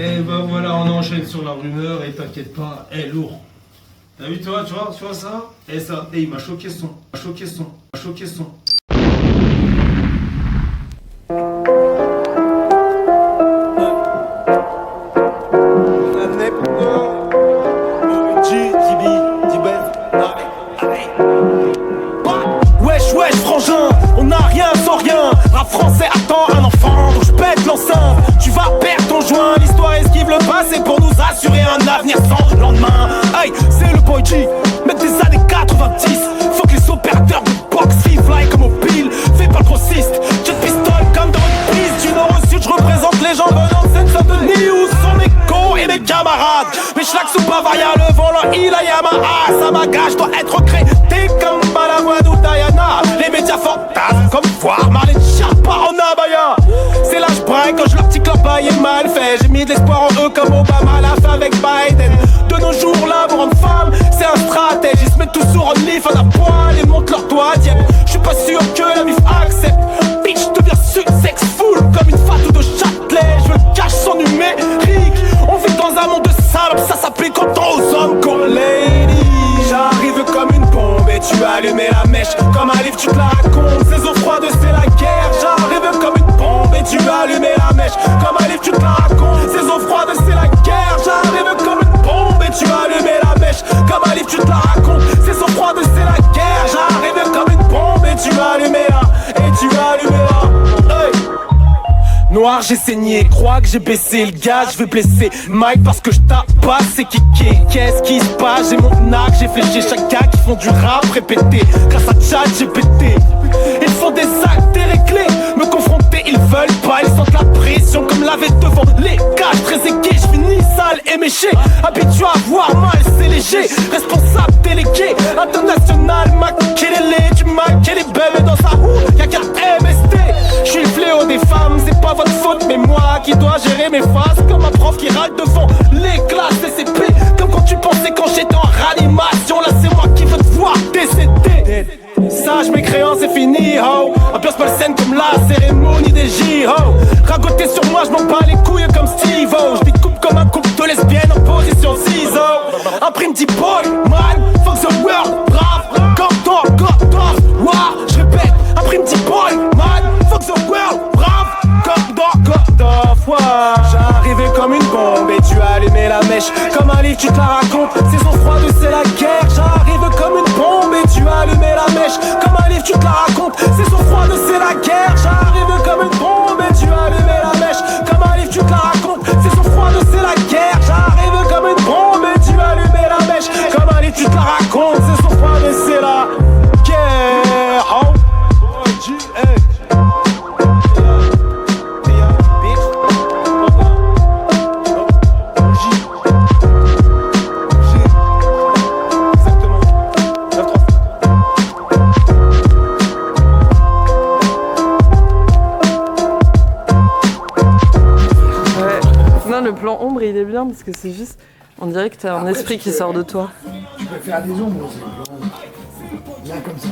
Et ben voilà, on enchaîne sur la rumeur et t'inquiète pas, lourd. T'as vu toi, tu vois ça? Et ça, il m'a choqué son, Wesh frangin, on n'a rien sans rien. Rap français attend un enfant, donc je pète l'enceinte. Tu vas perdre ton joint, l'histoire esquive le passé pour nous assurer un avenir sans lendemain. Hey, c'est le boy G, mec des années 90. Faut que les opérateurs de box vivent like comme au pile. Fais pas le grossiste, jet pistol comme dans une piste du nord au sud. Je représente les gens venant de Seine-Saint-Denis où sont mes co et mes camarades. Mes schlags sous Bavaria, le volant il a Yamaha. Ça m'agage, doit être créé comme Balavoine ou Diana. Les médias fantasment comme voir Marlène Schiappa en abaya. C'est là je braille quand je leur petit campagne est mal fait. J'ai mis de l'espoir en eux comme Obama la fin avec Biden. De nos jours l'amour en femme c'est un stratège. Ils se mettent tous sur en leaf à la poêle et montent leurs doigts diète. Je suis pas sûr que la mif accepte. Bitch devient sex full comme une fatou de Châtelet. Je veux cache son numérique. On vit dans un monde de salopes, ça s'applique autant aux hommes qu'aux ladies. J'arrive comme une bombe et tu as allumé la mèche. Comme un livre tu te la racontes, saison froide c'est la guerre. J'arrive comme une bombe et tu as allumé la mèche. Comme un livre tu te la racontes, saison froide c'est la guerre. J'arrive comme une bombe et tu as allumé la mèche. Comme un livre tu te la racontes, saison froide c'est la guerre. J'arrive comme une bombe et tu as allumé la, et tu as allumé la, hey. Noir j'ai saigné, crois que j'ai baissé le gaz, je vais blesser Mike parce que je tabasse, c'est kické. Qu'est-ce qui se passe, j'ai mon arc, j'ai fléché chaque gars qui font du rap répété. Grâce à Tchad j'ai pété. Ils font des actes déréglés, me confronter ils veulent pas. Ils sentent la pression comme laver devant les cages. Très équé, je finis sale éméché. Habitué à voir mal, c'est léger. Responsable délégué, international, Makelele. Du Makelele bébé dans sa roue, y'a qu'un MST. Je suis le fléau des femmes, c'est pas votre faute, mais moi qui dois gérer mes faces. Comme un prof qui râle devant les classes SCP. Comme quand tu pensais quand j'étais en réanimation. Là c'est moi qui veux te voir décéder. Sage mes créances c'est fini ho. Ambiance malsaine comme la cérémonie des J-Ho. Ragoter sur moi je m'en bats les couilles comme Steve-O. Je découpe comme un couple de lesbiennes en position ciseau. Imprime dit boy, man, fuck the world, brave. God off, war, je répète. Imprime dit boy, man, fuck the world, brave. God off, war. J'arrivais comme une bombe et tu as allumé la mèche. Comme un livre tu te la racontes, saison froide c'est la guerre. J'arrive comme une bombe et tu as allumé la mèche. Comme un livre tu te la racontes, saison froide c'est la guerre. J'arrive comme une bombe et tu as allumé la mèche. Comme un livre tu te la racontes, saison froide c'est la guerre. J'arrive comme une bombe et tu as allumé la mèche. Comme un livre tu te la racontes, saison froide c'est la guerre. Oh. Le plan ombre il est bien parce que c'est juste, on dirait que t'as un esprit qui sort de toi. Tu peux faire des ombres aussi. Là comme ça.